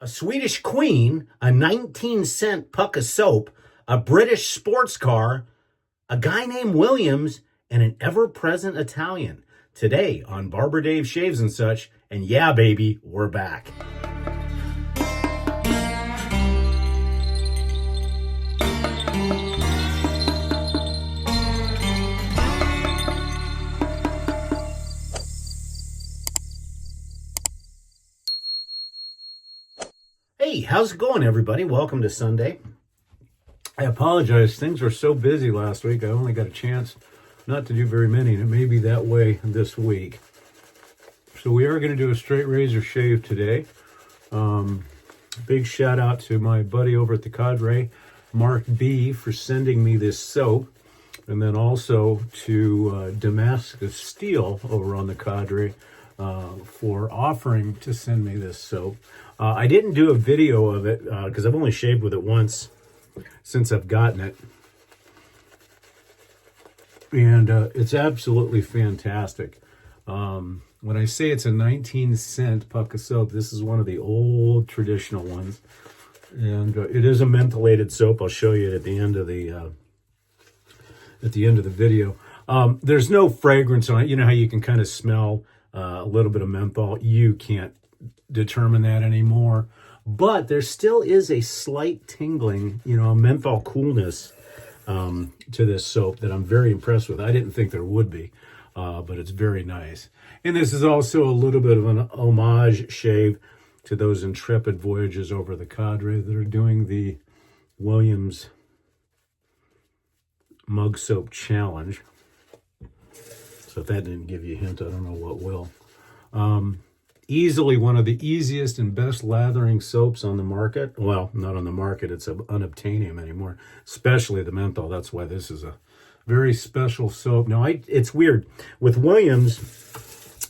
A Swedish queen, a 19-cent puck of soap, a British sports car, a guy named Williams, and an ever-present Italian. Today on Barber Dave Shaves and Such, and yeah, baby, we're back. Hey, how's it going, everybody? Welcome to Sunday. I apologize. Things were so busy last week, I only got a chance not to do very many, and it may be that way this week. So we are going to do a straight razor shave today. Big shout out to my buddy over at the Cadre, Mark B, for sending me this soap. And then also to Damascus Steel over on the Cadre for offering to send me this soap. I didn't do a video of it because I've only shaved with it once since I've gotten it. And it's absolutely fantastic. When I say it's a 19-cent puck of soap, this is one of the old traditional ones. And it is a mentholated soap. I'll show you at the end of the video. There's no fragrance on it. You know how you can kind of smell a little bit of menthol? You can't determine that anymore. But there still is a slight tingling, a menthol coolness to this soap that I'm very impressed with. I didn't think there would be, but it's very nice. And this is also a little bit of an homage shave to those intrepid voyages over the Cadre that are doing the Williams Mug Soap Challenge. So if that didn't give you a hint, I don't know what will. Easily one of the easiest and best lathering soaps on the market. Well, not on the market, it's unobtainium anymore, especially the menthol. That's why this is a very special soap. Now, it's weird. With Williams,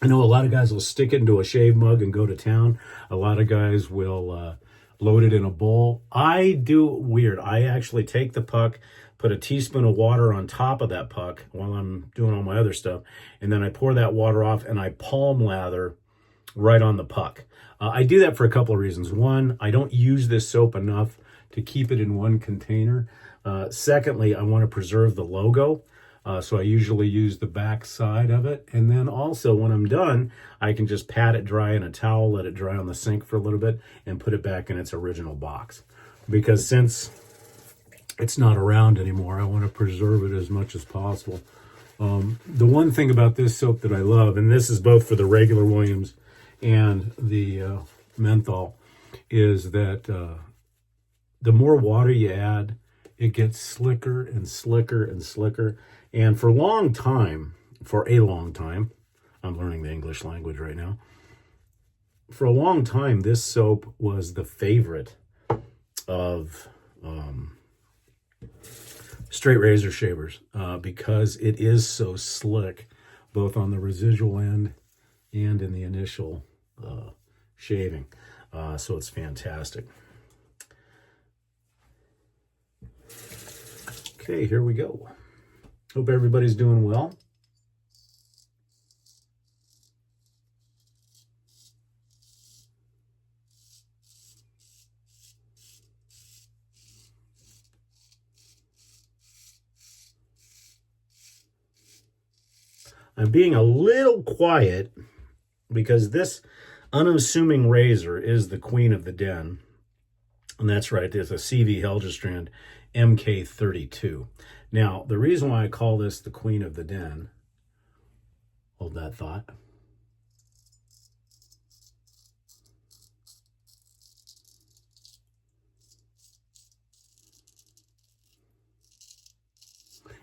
I know a lot of guys will stick it into a shave mug and go to town. A lot of guys will load it in a bowl. I do weird. I actually take the puck, put a teaspoon of water on top of that puck while I'm doing all my other stuff, and then I pour that water off and I palm lather right on the puck. I do that for a couple of reasons. One, I don't use this soap enough to keep it in one container. Secondly, I want to preserve the logo. So I usually use the back side of it. And then also when I'm done, I can just pat it dry in a towel, let it dry on the sink for a little bit, and put it back in its original box. Because since it's not around anymore, I want to preserve it as much as possible. The one thing about this soap that I love, and this is both for the regular Williams and the menthol, is that the more water you add, it gets slicker and slicker and slicker. And for a long time, I'm learning the English language right now. For a long time, this soap was the favorite of straight razor shavers because it is so slick, both on the residual end and in the initial shaving. So it's fantastic. Okay, here we go. Hope everybody's doing well. I'm being a little quiet because this unassuming razor is the queen of the den. And that's right, there's a CV Helgestrand MK32. Now, the reason why I call this the queen of the den, hold that thought,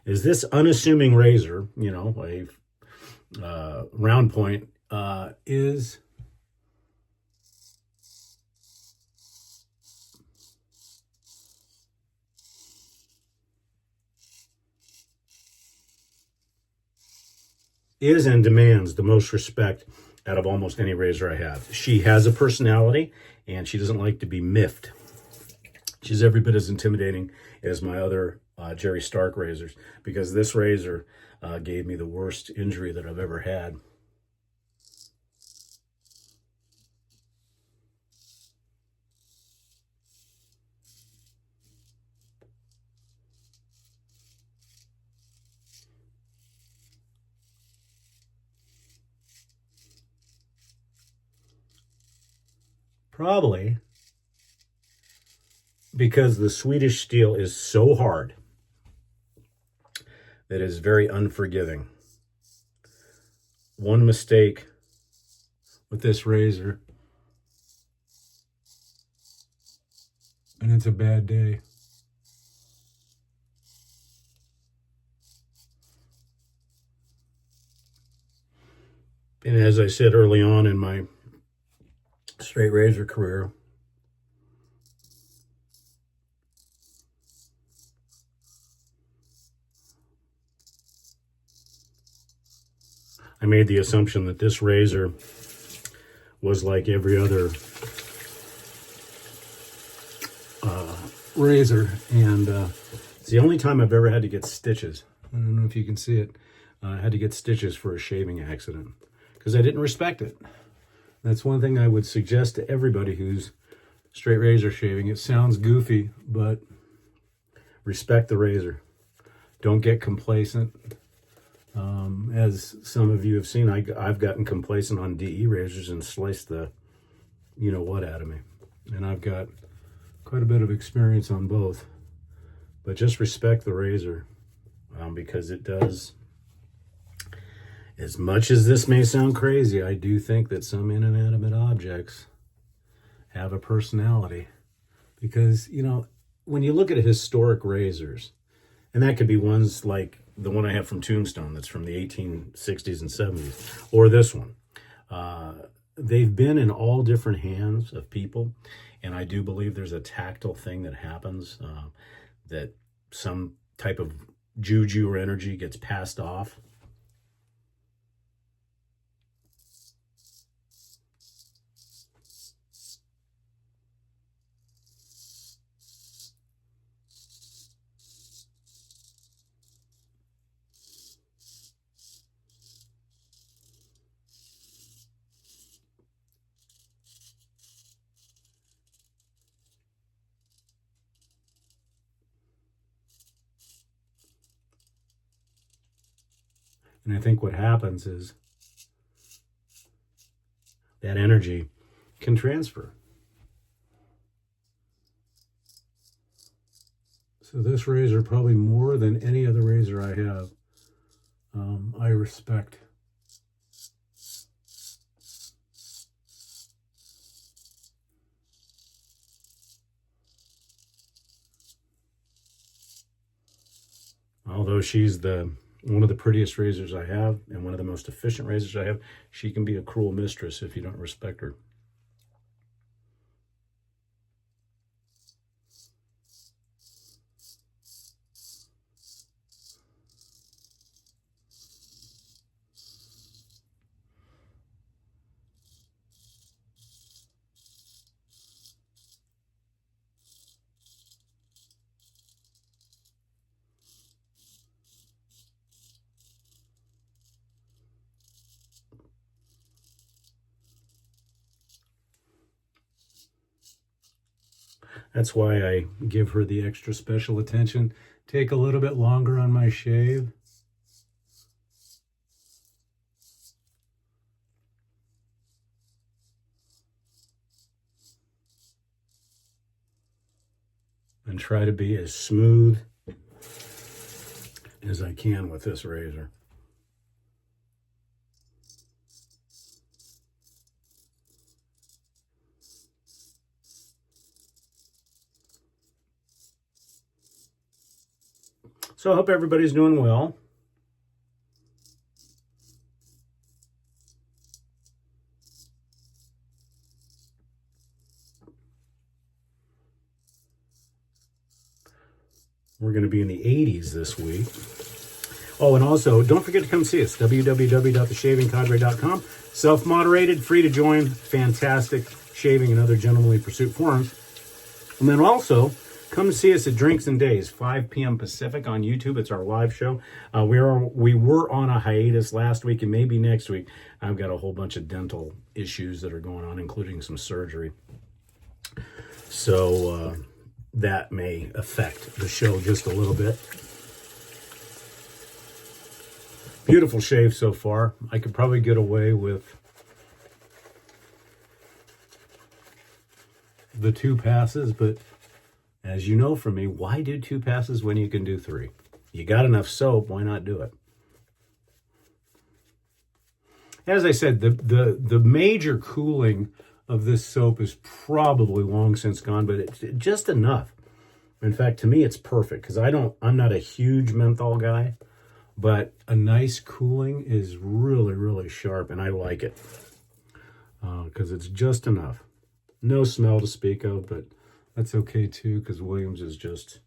is this unassuming razor, a round point, is and demands the most respect out of almost any razor I have. She has a personality, and she doesn't like to be miffed. She's every bit as intimidating as my other Jerry Stark razors, because this razor gave me the worst injury that I've ever had. Probably because the Swedish steel is so hard that it is very unforgiving. One mistake with this razor, and it's a bad day. And as I said early on in my straight razor career, I made the assumption that this razor was like every other razor, and it's the only time I've ever had to get stitches. I don't know if you can see it. I had to get stitches for a shaving accident because I didn't respect it. That's one thing I would suggest to everybody who's straight razor shaving. It sounds goofy, but respect the razor. Don't get complacent. As some of you have seen, I've gotten complacent on DE razors and sliced the you-know-what out of me. And I've got quite a bit of experience on both. But just respect the razor because it does. As much as this may sound crazy, I do think that some inanimate objects have a personality. Because, when you look at historic razors, and that could be ones like the one I have from Tombstone that's from the 1860s and 70s, or this one. They've been in all different hands of people, and I do believe there's a tactile thing that happens, that some type of juju or energy gets passed off. And I think what happens is that energy can transfer. So this razor, probably more than any other razor I have, I respect. Although she's one of the prettiest razors I have and one of the most efficient razors I have, she can be a cruel mistress if you don't respect her. That's why I give her the extra special attention. Take a little bit longer on my shave. And try to be as smooth as I can with this razor. So I hope everybody's doing well. We're going to be in the 80s this week. Oh, and also, don't forget to come see us, www.theshavingcadre.com. Self-moderated, free to join, fantastic shaving and other gentlemanly pursuit forums. And then also, come see us at Drinks and Days, 5 p.m. Pacific on YouTube. It's our live show. We were on a hiatus last week, and maybe next week. I've got a whole bunch of dental issues that are going on, including some surgery. So that may affect the show just a little bit. Beautiful shave so far. I could probably get away with the 2 passes, but as you know from me, why do 2 passes when you can do 3? You got enough soap, why not do it? As I said, the major cooling of this soap is probably long since gone, but it's just enough. In fact, to me, it's perfect because I'm not a huge menthol guy, but a nice cooling is really, really sharp, and I like it because it's just enough. No smell to speak of, but that's okay too because Williams is just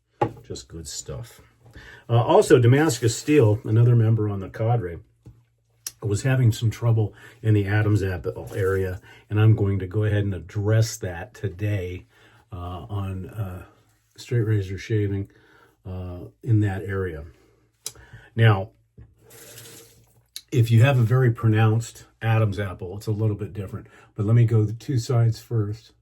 good stuff. Also, Damascus Steel, another member on the cadre, was having some trouble in the Adam's apple area, and I'm going to go ahead and address that today on straight razor shaving in that area. Now, if you have a very pronounced Adam's apple, it's a little bit different, but let me go the 2 sides first.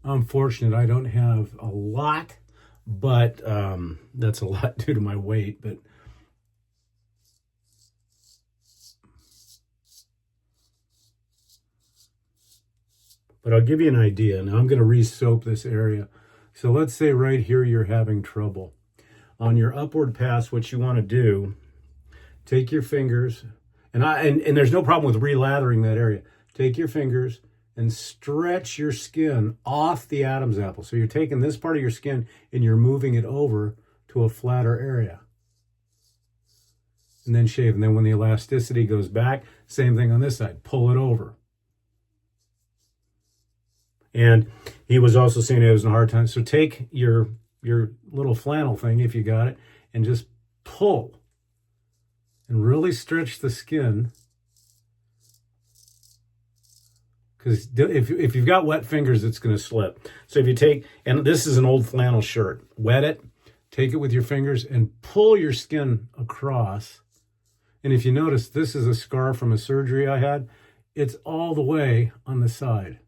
I'm fortunate I don't have a lot, but that's a lot due to my weight. But I'll give you an idea. Now I'm going to re-soap this area. So let's say right here you're having trouble. On your upward pass, what you want to do, take your fingers, and there's no problem with relathering that area. Take your fingers and stretch your skin off the Adam's apple. So you're taking this part of your skin and you're moving it over to a flatter area. And then shave. And then when the elasticity goes back, same thing on this side. Pull it over. And he was also saying he was in a hard time. So take your little flannel thing, if you got it, and just pull. And really stretch the skin. Because if you've got wet fingers, it's going to slip. So if you take, and this is an old flannel shirt, wet it, take it with your fingers, and pull your skin across. And if you notice, this is a scar from a surgery I had. It's all the way on the side.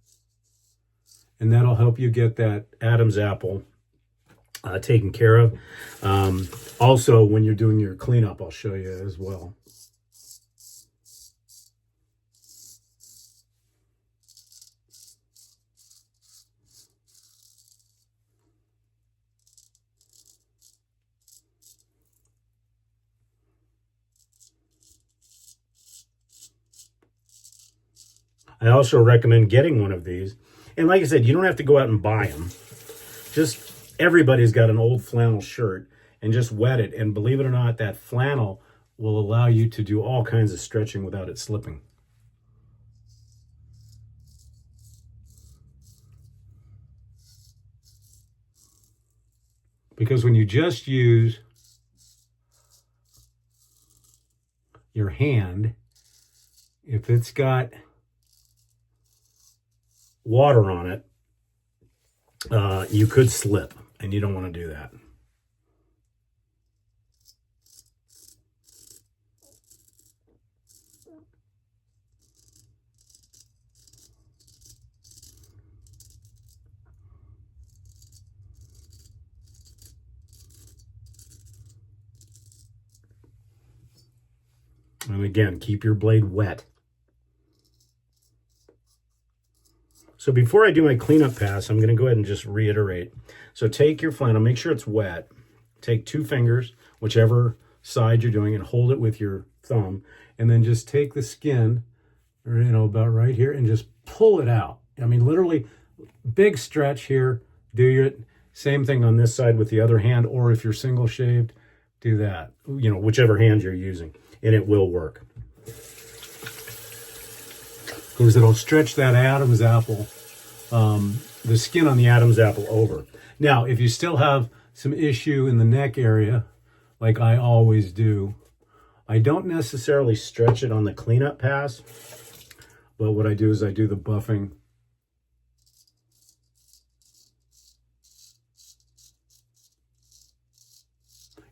And that'll help you get that Adam's apple taken care of. Also, when you're doing your cleanup, I'll show you as well. I also recommend getting one of these. And like I said, you don't have to go out and buy them. Just everybody's got an old flannel shirt, and just wet it. And believe it or not, that flannel will allow you to do all kinds of stretching without it slipping. Because when you just use your hand, if it's got water on it, you could slip, and you don't want to do that. And again, keep your blade wet. So before I do my cleanup pass, I'm going to go ahead and just reiterate. So take your flannel, make sure it's wet. Take 2 fingers, whichever side you're doing, and hold it with your thumb. And then just take the skin, about right here, and just pull it out. I mean, literally, big stretch here. Do your same thing on this side with the other hand, or if you're single shaved, do that. Whichever hand you're using, and it will work. Because it'll stretch that Adam's apple, the skin on the Adam's apple over. Now, if you still have some issue in the neck area, like I always do, I don't necessarily stretch it on the cleanup pass, but what I do is I do the buffing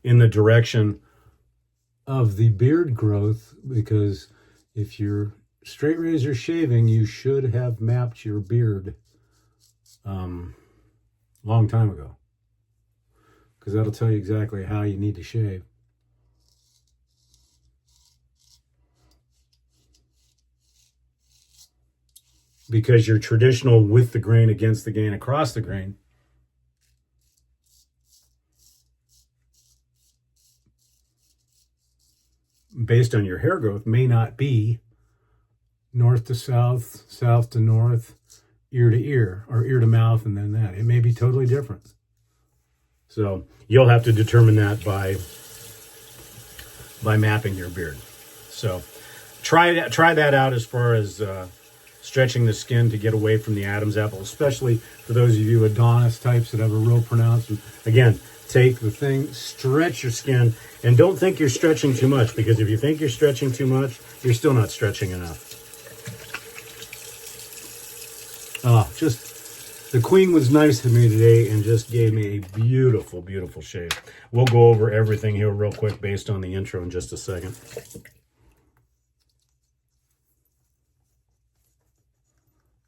in the direction of the beard growth, because if you're straight razor shaving, you should have mapped your beard long time ago, because that'll tell you exactly how you need to shave. Because your traditional with the grain, against the grain, across the grain, based on your hair growth, may not be north to south, south to north, ear to ear, or ear to mouth, and then that. It may be totally different. So you'll have to determine that by mapping your beard. So try that out as far as stretching the skin to get away from the Adam's apple, especially for those of you Adonis types that have a real pronounced. Again, take the thing, stretch your skin, and don't think you're stretching too much, because if you think you're stretching too much, you're still not stretching enough. The Queen was nice to me today and just gave me a beautiful, beautiful shave. We'll go over everything here real quick based on the intro in just a second.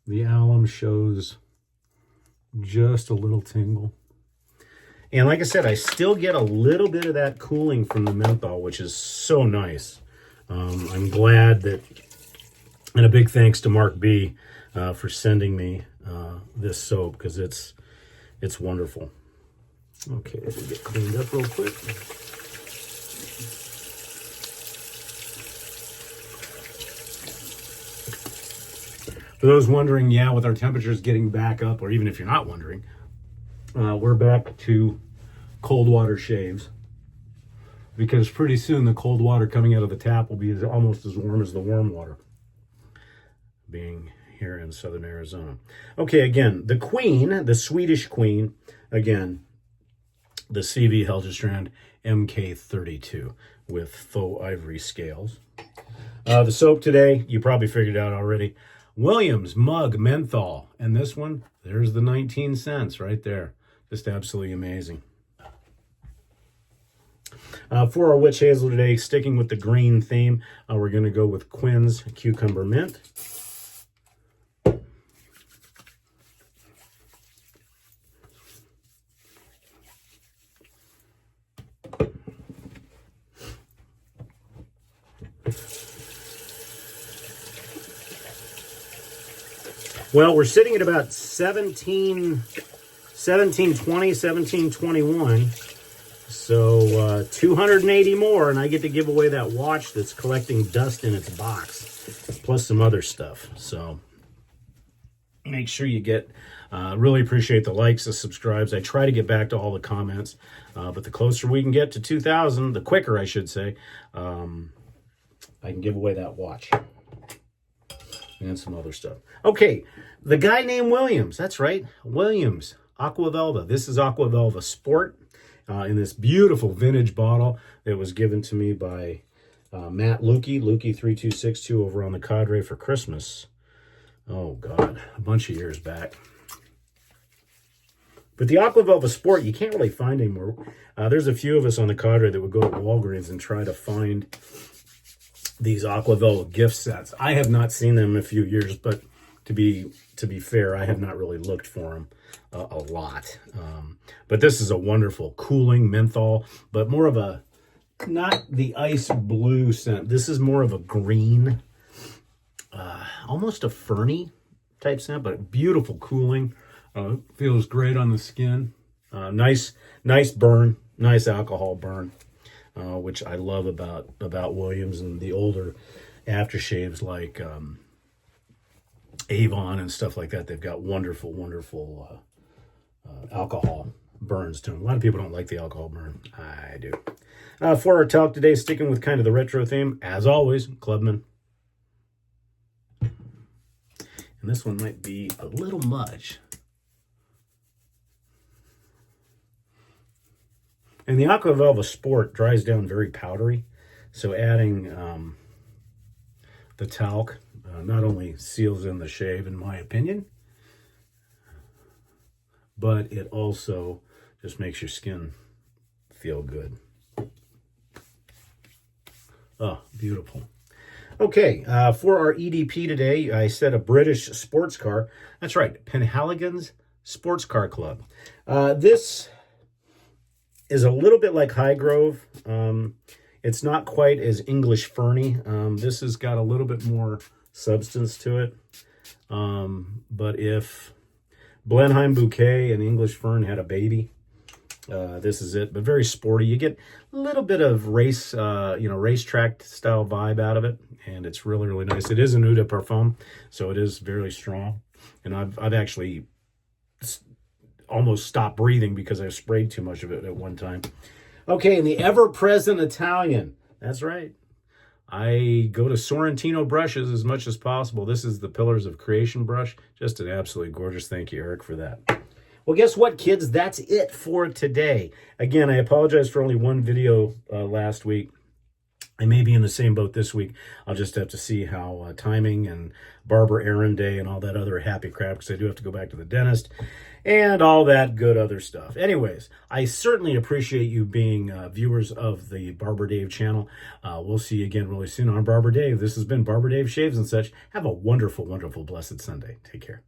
The alum shows just a little tingle. And like I said, I still get a little bit of that cooling from the menthol, which is so nice. I'm glad that, and a big thanks to Mark B for sending me this soap, because it's wonderful. Okay, we'll get cleaned up real quick. For those wondering, yeah, with our temperatures getting back up, or even if you're not wondering, we're back to cold water shaves, because pretty soon the cold water coming out of the tap will be almost as warm as the warm water, being here in southern Arizona. Okay, again, the Queen, the Swedish Queen, again, the CV Helgestrand MK32 with faux ivory scales. The soap today, you probably figured out already, Williams Mug Menthol. And this one, there's the 19 cents right there. Just absolutely amazing. For our witch hazel today, sticking with the green theme, we're going to go with Quinn's Cucumber Mint. Well, we're sitting at about 1720, 1721. So 280 more, and I get to give away that watch that's collecting dust in its box, plus some other stuff. So make sure you get, really appreciate the likes, the subscribes. I try to get back to all the comments, but the closer we can get to 2,000, the quicker, I should say, I can give away that watch. And some other stuff. Okay, the guy named Williams. That's right, Williams Aqua Velva. This is Aqua Velva Sport in this beautiful vintage bottle that was given to me by Matt Lukey3262 over on the Cadre for Christmas. Oh God, a bunch of years back. But the Aqua Velva Sport, you can't really find anymore. There's a few of us on the Cadre that would go to Walgreens and try to find these Aqua Velva gift sets. I have not seen them in a few years, but to be fair, I have not really looked for them a lot. But this is a wonderful cooling menthol, but more of a, not the ice blue scent. This is more of a green, almost a ferny type scent, but beautiful cooling. Feels great on the skin. Nice burn, nice alcohol burn. Which I love about Williams and the older aftershaves like Avon and stuff like that. They've got wonderful alcohol burns to them. A lot of people don't like the alcohol burn. I do. For our talk today, sticking with kind of the retro theme, as always, Clubman. And this one might be a little much. And the Aqua Velva Sport dries down very powdery, so adding the talc not only seals in the shave, in my opinion, but it also just makes your skin feel good. Oh, beautiful. Okay, for our EDP today, I said a British sports car. That's right, Penhaligon's Sports Car Club. This is a little bit like Highgrove. It's not quite as English ferny. This has got a little bit more substance to it. But if Blenheim Bouquet and English Fern had a baby, this is it. But very sporty. You get a little bit of racetrack style vibe out of it, and it's really, really nice. It is an eau de parfum, so it is very strong. And I've actually almost stopped breathing because I sprayed too much of it at one time. Okay, and the ever-present Italian. That's right. I go to Sorrentino brushes as much as possible. This is the Pillars of Creation brush. Just an absolutely gorgeous. Thank you, Eric, for that. Well, guess what, kids? That's it for today. Again, I apologize for only one video last week. I may be in the same boat this week. I'll just have to see how timing and barber errand day and all that other happy crap, because I do have to go back to the dentist and all that good other stuff. Anyways, I certainly appreciate you being viewers of the Barber Dave channel. We'll see you again really soon on Barber Dave. This has been Barber Dave Shaves and Such. Have a wonderful, wonderful, blessed Sunday. Take care.